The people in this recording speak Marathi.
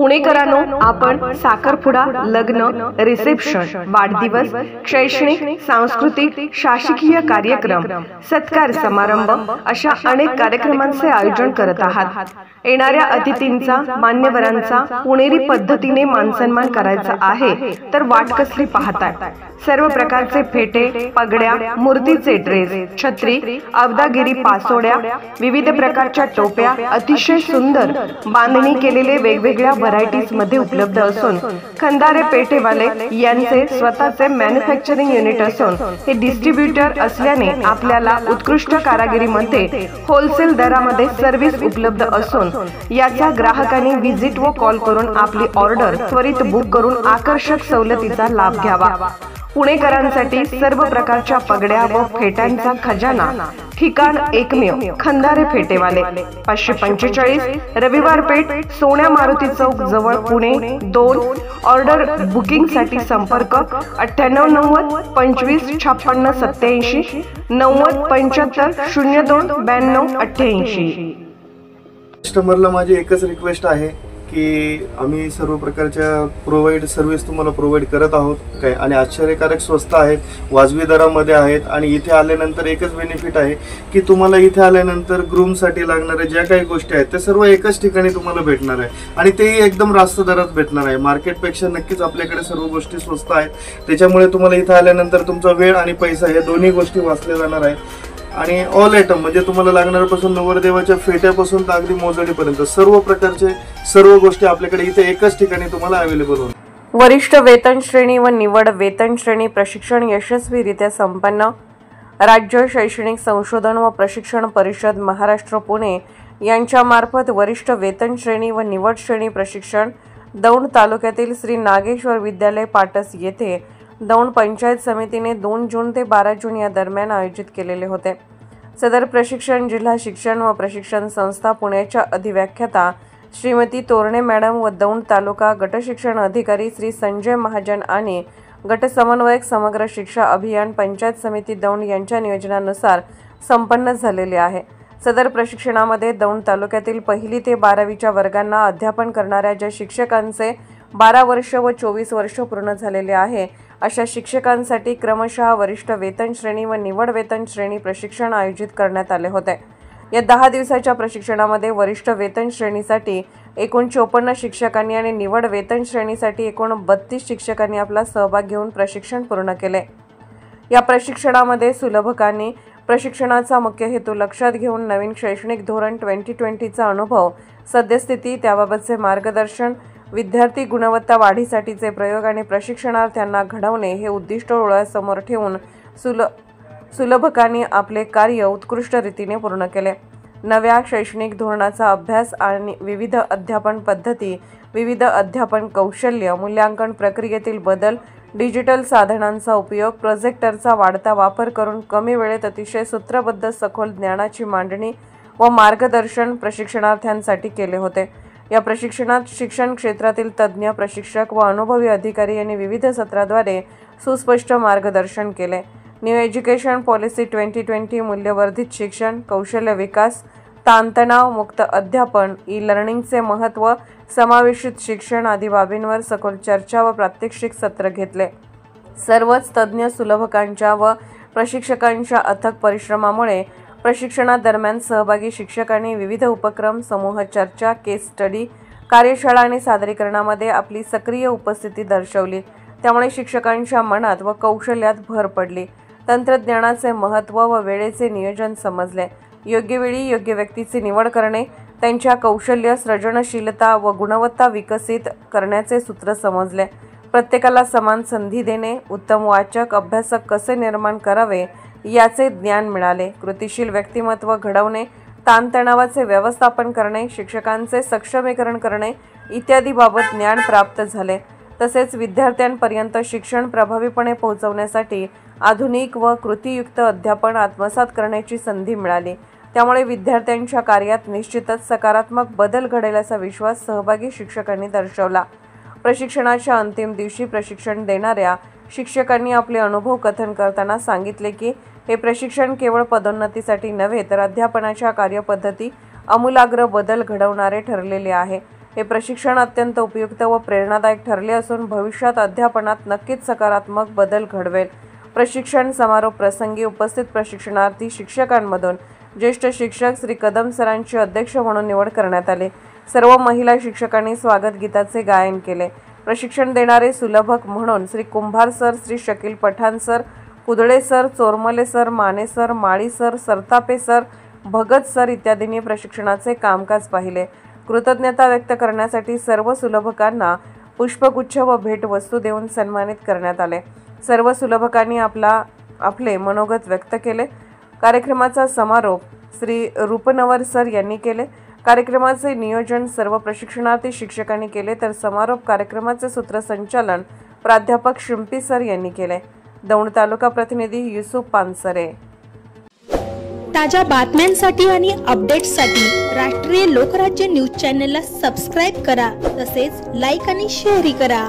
पुणेकरांनो, आपण साखरपुडा, लग्न, रिसेप्शन, वाढदिवस, शैक्षणिक, सांस्कृतिक, शासकीय कार्यक्रम, सत्कार समारंभ अशा अनेक कार्यक्रमांचे आयोजन करत आहात। येणाऱ्या अतिथींचा, मान्यवरांचा पुणेरी पद्धतीने मानसन्मान करायचा आहे तर वाट कसली पाहताय? सर्व प्रकारचे फेटे, पगड्या, मूर्तीचे ड्रेस, छत्री, अवदागिरी पासोड्या, विविध प्रकारच्या टोप्या अतिशय सुंदर बांधणी केलेले वेगवेगळ्या व्हरायटीज मध्ये उपलब्ध असून खंदारे पेठेवाले यांचे स्वतःचे मॅन्युफॅक्चरिंग युनिट असून हे डिस्ट्रीब्युटर असल्याने आपल्याला उत्कृष्ट कारागिरीमध्ये होलसेल दरामध्ये सर्व्हिस उपलब्ध असून याचा ग्राहकांनी व्हिजिट व कॉल करून आपली ऑर्डर त्वरित बुक करून आकर्षक सवलतीचा लाभ घ्यावा। पुणेकरांसाठी सर्व प्रकारच्या पगड्या व फेट्यांचा खजाना, ठिकाण एकमेव खंदारे फेटेवाले, 545 रविवार पेठ, सोन्या मारुती चौक जवळ, पुणे 2। ऑर्डर बुकिंग साठी संपर्क 9890 25 56 87 90 75 02 92 88। कस्टमरला माझी एकच रिक्वेस्ट आहे की आम्ही सर्व प्रकारच्या सर्व्हिस तुम्हाला प्रोव्हाइड करत आहोत काय, आणि आश्चर्यकारक स्वस्त आहेत, वाजवी दरामध्ये आहेत। आणि इथे आल्यानंतर एकच बेनिफिट आहे की तुम्हाला इथे आल्यानंतर ग्रूमसाठी लागणाऱ्या ज्या काही गोष्टी आहेत त्या सर्व एकाच ठिकाणी तुम्हाला भेटणार आहे, आणि तेही एकदम रास्त दरात भेटणार आहे। मार्केटपेक्षा नक्कीच आपल्याकडे सर्व गोष्टी स्वस्त आहेत, त्याच्यामुळे तुम्हाला इथे आल्यानंतर तुमचा वेळ आणि पैसा या दोन्ही गोष्टी वाचल्या जाणार आहेत। आणि ऑल आयटम म्हणजे तुम्हाला लागणाऱ्यापासून नवरदेवाच्या फेट्यापासून तर अगदी मोजडीपर्यंत सर्व प्रकारचे सर्व गोष्टी आपल्याकडे इथे एकाच ठिकाणी तुम्हाला अवेलेबल होणार। वरिष्ठ वेतन श्रेणी व निवड वेतन श्रेणी प्रशिक्षण यशस्वीरित्या संपन्न। राज्य शैक्षणिक संशोधन व प्रशिक्षण परिषद महाराष्ट्र पुणे यांच्या मार्फत वरिष्ठ वेतन श्रेणी व निवड श्रेणी प्रशिक्षण दौंड तालुक्यातील श्री नागेश्वर विद्यालय पाटस येथे दौंड पंचायत समितीने 2 जून ते 12 जून या दरम्यान आयोजित केलेले होते। सदर प्रशिक्षण जिल्हा शिक्षण व प्रशिक्षण संस्था पुण्याच्या अधिव्याख्याता श्रीमती तोरणे मॅडम व दौंड तालुका गट शिक्षण अधिकारी श्री संजय महाजन आणि गट समन्वयक समग्र शिक्षा अभियान पंचायत समिती दौंड यांच्या नियोजनानुसार संपन्न झालेले आहे। सदर प्रशिक्षणामध्ये दौंड तालुक्यातील 1ली ते 12वीच्या वर्गांना अध्यापन करणाऱ्या ज्या शिक्षकांचे 12 वर्ष व 24 वर्ष पूर्ण झालेले आहे अशा शिक्षकांसाठी क्रमशः वरिष्ठ वेतन श्रेणी व निवड वेतन श्रेणी प्रशिक्षण आयोजित करण्यात आले होते। या 10 दिवसाच्या प्रशिक्षणामध्ये वरिष्ठ वेतन श्रेणीसाठी एकूण 54 शिक्षकांनी आणि निवड वेतन श्रेणीसाठी एकूण 32 शिक्षकांनी आपला सहभाग घेऊन प्रशिक्षण पूर्ण केले। या प्रशिक्षणामध्ये सुलभकांनी प्रशिक्षणाचा मुख्य हेतू लक्षात घेऊन नवीन शैक्षणिक धोरण 2020चा अनुभव, सद्यस्थिती, त्याबाबतचे मार्गदर्शन, विद्यार्थी गुणवत्ता वाढीसाठीचे प्रयोग आणि प्रशिक्षणार्थ्यांना घडवणे हे उद्दिष्ट डोळ्यासमोर ठेवून सुलभकांनी आपले कार्य उत्कृष्ट रीतीने पूर्ण केले। नव्या शैक्षणिक धोरणाचा अभ्यास आणि विविध अध्यापन पद्धती, विविध अध्यापन कौशल्य, मूल्यांकन प्रक्रियेतील बदल, डिजिटल साधनांचा उपयोग, प्रोजेक्टरचा वाढता वापर करून कमी वेळेत अतिशय सूत्रबद्ध सखोल ज्ञानाची मांडणी व मार्गदर्शन प्रशिक्षणार्थ्यांसाठी केले होते। या प्रशिक्षणात शिक्षण क्षेत्रातील तज्ज्ञ, प्रशिक्षक व अनुभवी अधिकारी यांनी विविध सत्राद्वारे सुस्पष्ट मार्गदर्शन केले। न्यू एज्युकेशन पॉलिसी 2020, मूल्यवर्धित शिक्षण, कौशल्य विकास, ताणतणाव मुक्त अध्यापन, ई लर्निंगचे महत्त्व, समावेशित शिक्षण आदी बाबींवर सखोल चर्चा व प्रात्यक्षिक सत्र घेतले। सर्वच तज्ज्ञ सुलभकांच्या व प्रशिक्षकांच्या अथक परिश्रमामुळे प्रशिक्षणादरम्यान सहभागी शिक्षकांनी विविध उपक्रम, समूह चर्चा, केस स्टडी, कार्यशाळा आणि सादरीकरणामध्ये आपली सक्रिय उपस्थिती दर्शवली। त्यामुळे शिक्षकांच्या मनात व कौशल्यात भर पडली। तंत्रज्ञानाचे महत्त्व व वेळेचे नियोजन समजले। योग्य वेळी योग्य व्यक्तीची निवड करणे, त्यांच्या कौशल्य, सृजनशीलता व गुणवत्ता विकसित करण्याचे सूत्र समजले। प्रत्येकाला समान संधी देणे, उत्तम वाचक, अभ्यासक कसे निर्माण करावे याचे ज्ञान मिळाले। कृतिशील व्यक्तिमत्व घडवणे, ताणतणावाचे व्यवस्थापन करणे, शिक्षकांचे सक्षमीकरण करणे इत्यादी बाबत ज्ञान प्राप्त झाले। तसेच विद्यार्थ्यांपर्यंत शिक्षण प्रभावीपणे पोहोचवण्यासाठी आधुनिक व कृतीयुक्त अध्यापन आत्मसात करण्याची संधी मिळाली। त्यामुळे विद्यार्थ्यांच्या कार्यात निश्चितच सकारात्मक बदल घडेल असा विश्वास सहभागी शिक्षकांनी दर्शवला। प्रशिक्षणाच्या अंतिम दिवशी प्रशिक्षण देणाऱ्या शिक्षकांनी आपले अनुभव कथन करताना सांगितले की हे प्रशिक्षण केवळ पदोन्नतीसाठी नव्हे तर अध्यापनाच्या कार्यपद्धती आमूलाग्र बदल घडवणारे ठरलेले आहे। हे प्रशिक्षण अत्यंत उपयुक्त व प्रेरणादायक ठरले असून भविष्यात अध्यापनात नक्कीच सकारात्मक बदल घडवेल। प्रशिक्षण समारोप प्रसंगी उपस्थित प्रशिक्षणार्थी शिक्षकांमधून ज्येष्ठ शिक्षक श्री कदम सरांची अध्यक्ष म्हणून निवड करण्यात आली। सर्व महिला शिक्षकांनी स्वागत गीताचे गायन केले। प्रशिक्षण देणारे सुलभक म्हणून Shri Kumbhar sir, Shri Shakeel Pathan sir, Kudale sir, Chormale sir, Mane sir, Mali sir, Sartape sir, Bhagat sir इत्यादींनी प्रशिक्षणाचे कामकाज पाहिले। कृतज्ञता व्यक्त करण्यासाठी सर्व सुलभकांना पुष्पगुच्छ व भेटवस्तू देऊन सन्मानित करण्यात आले। सर्व सुलभकांनी आपले मनोगत व्यक्त केले। कार्यक्रमाचा समारोप श्री रूपनवर सर यांनी केले। कार्यक्रमाचे नियोजन सर्व प्रशिक्षणार्थी शिक्षकांनी केले, तर समारोप कार्यक्रमाचे सूत्रसंचालन प्राध्यापक शिंपी सर यांनी केले। दौंड तालुका प्रतिनिधी युसुफ पानसरे। ताज्या बातम्यांसाठी आणि अपडेट्ससाठी राष्ट्रीय लोकराज्य न्यूज चॅनलला सबस्क्राईब करा, तसेच लाईक आणि शेअर करा।